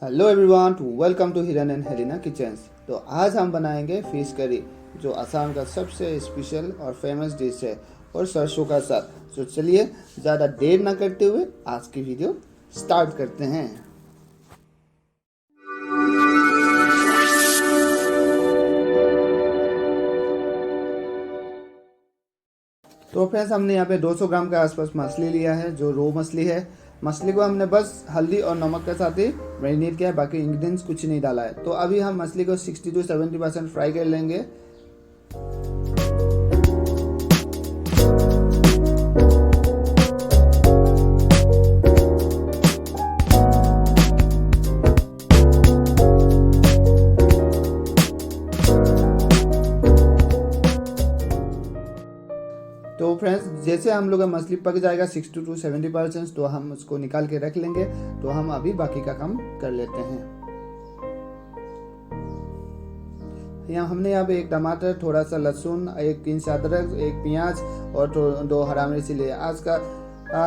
Hello everyone, welcome to हिरन and Helena kitchens. तो आज हम बनाएंगे फिश करी, जो असम का सबसे स्पेशल और फेमस डिश है, और सरसों का साग। तो चलिए ज़्यादा देर ना करते हुए आज की वीडियो स्टार्ट करते हैं। तो फ्रेंड्स, हमने यहाँ पे 200 ग्राम के आसपास मछली लिया है, जो रो मछली है। मछली को हमने बस हल्दी और नमक के साथ ही मैरिनेट किया है, बाकी इंग्रेडिएंट्स कुछ नहीं डाला है। तो अभी हम मछली को 60 to 70% फ्राई कर लेंगे। तो फ्रेंड्स, जैसे हम लोग का मछली पक जाएगा 60 to 70%, तो हम उसको निकाल के रख लेंगे। तो हम अभी बाकी का काम कर लेते हैं। हमने यहाँ पे एक टमाटर, थोड़ा सा लहसुन, एक इंच अदरक, एक प्याज और 2 हरा मिर्ची लिए। आज का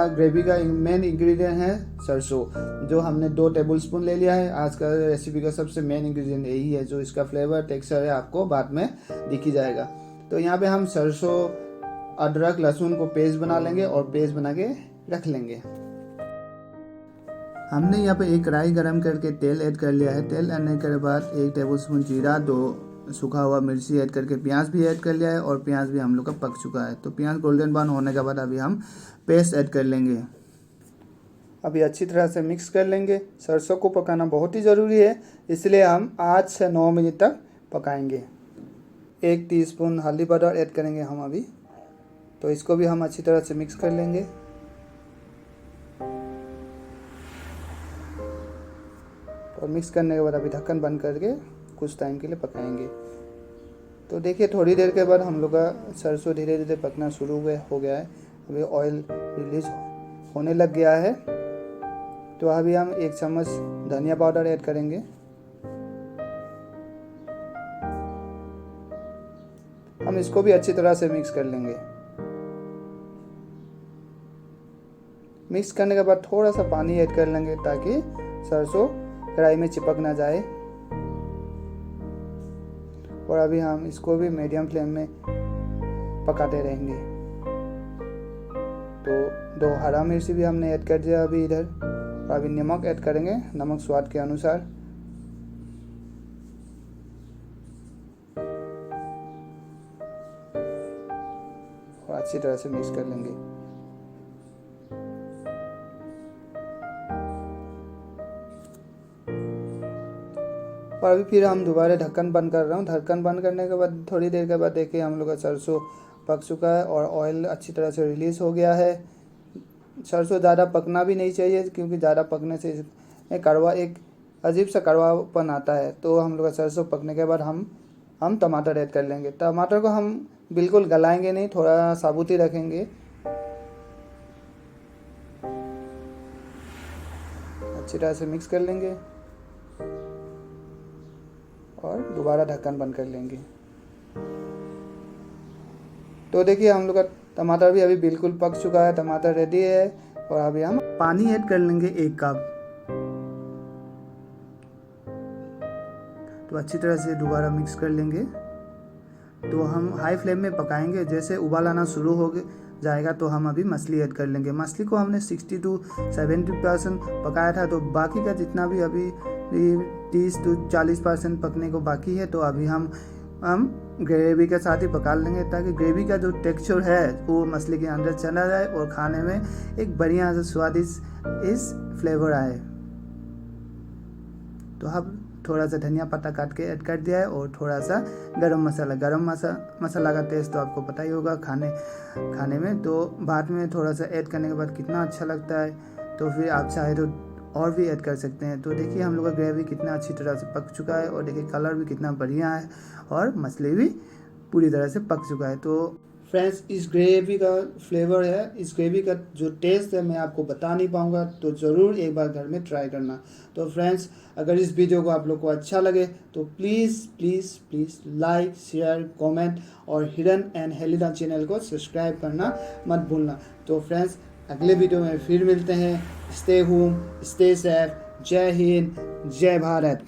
ग्रेवी का मेन इंग्रेडिएंट है सरसों, जो हमने 2 टेबलस्पून ले लिया है। आज का रेसिपी का सबसे मेन इंग्रेडिएंट यही है, जो इसका फ्लेवर टेक्सचर है आपको बाद में दिखी जाएगा। तो यहाँ पे हम सरसों, अदरक, लहसुन को पेस्ट बना लेंगे और पेस्ट बना के रख लेंगे। हमने यहाँ पे एक कढ़ाई गरम करके तेल ऐड कर लिया है। तेल ऐड करने के बाद 1 टेबलस्पून जीरा, 2 सूखा हुआ मिर्ची ऐड करके प्याज भी ऐड कर लिया है, और प्याज भी हम लोग का पक चुका है। तो प्याज गोल्डन ब्राउन होने के बाद अभी हम पेस्ट ऐड कर लेंगे। अभी अच्छी तरह से मिक्स कर लेंगे। सरसों को पकाना बहुत ही ज़रूरी है, इसलिए हम 8 से 9 मिनट तक पकाएंगे। 1 टीस्पून हल्दी पाउडर ऐड करेंगे हम अभी। तो इसको भी हम अच्छी तरह से मिक्स कर लेंगे। और मिक्स करने के बाद अभी ढक्कन बंद करके कुछ टाइम के लिए पकाएंगे। तो देखिए, थोड़ी देर के बाद हम लोग का सरसों धीरे धीरे पकना शुरू हो गया है। अभी ऑयल रिलीज होने लग गया है। तो अभी हम 1 चम्मच धनिया पाउडर ऐड करेंगे। हम इसको भी अच्छी तरह से मिक्स कर लेंगे। मिक्स करने के बाद थोड़ा सा पानी ऐड कर लेंगे, ताकि सरसों कढ़ाई में चिपक ना जाए। और अभी हम इसको भी मीडियम फ्लेम में पकाते रहेंगे। तो 2 हरा मिर्ची भी हमने ऐड कर दिया अभी इधर। और अभी नमक ऐड करेंगे, नमक स्वाद के अनुसार। और अच्छी तरह से मिक्स कर लेंगे। और अभी फिर हम दोबारा ढक्कन बंद कर रहा हूँ। ढक्कन बंद करने के बाद थोड़ी देर के बाद देखिए, हम लोग का सरसों पक चुका है और ऑयल अच्छी तरह से रिलीज़ हो गया है। सरसों ज़्यादा पकना भी नहीं चाहिए, क्योंकि ज़्यादा पकने से एक अजीब सा कड़वापन आता है। तो हम लोग का सरसों पकने के बाद हम टमाटर ऐड कर लेंगे। टमाटर को हम बिल्कुल गलाएंगे नहीं, थोड़ा साबुत ही रखेंगे। अच्छी तरह से मिक्स कर लेंगे और दोबारा ढक्कन बंद कर लेंगे। तो देखिए, हम लोग का टमाटर भी अभी बिल्कुल पक चुका है। टमाटर रेडी है। और अभी हम पानी ऐड कर लेंगे 1 कप। तो अच्छी तरह से दोबारा मिक्स कर लेंगे। तो हम हाई फ्लेम में पकाएंगे। जैसे उबाल आना शुरू हो जाएगा, तो हम अभी मछली ऐड कर लेंगे। मछली को हमने 60 to 70% पकाया था। तो बाकी का जितना भी अभी 30 to 40% पकने को बाकी है, तो अभी हम ग्रेवी के साथ ही पका लेंगे, ताकि ग्रेवी का जो टेक्सचर है वो मछली के अंदर चला जाए और खाने में एक बढ़िया सा स्वादिष्ट फ्लेवर आए। तो अब थोड़ा सा धनिया पत्ता काट के ऐड कर दिया है, और थोड़ा सा गरम मसाला का टेस्ट तो आपको पता ही होगा खाने में। तो बाद में थोड़ा सा ऐड करने के बाद कितना अच्छा लगता है। तो फिर आप चाहे तो और भी ऐड कर सकते हैं। तो देखिए, हम लोग का ग्रेवी कितना अच्छी तरह से पक चुका है, और देखिए कलर भी कितना बढ़िया है, और मछली भी पूरी तरह से पक चुका है। तो फ्रेंड्स, इस ग्रेवी का फ्लेवर है, इस ग्रेवी का जो टेस्ट है, मैं आपको बता नहीं पाऊँगा। तो ज़रूर एक बार घर में ट्राई करना। तो फ्रेंड्स, अगर इस वीडियो को आप लोग को अच्छा लगे, तो please please please like, share, comment और हिरन एंड हेलिना चैनल को सब्सक्राइब करना मत भूलना। तो फ्रेंड्स, अगले वीडियो में फिर मिलते हैं। Stay home, stay safe. जय हिंद, जय भारत।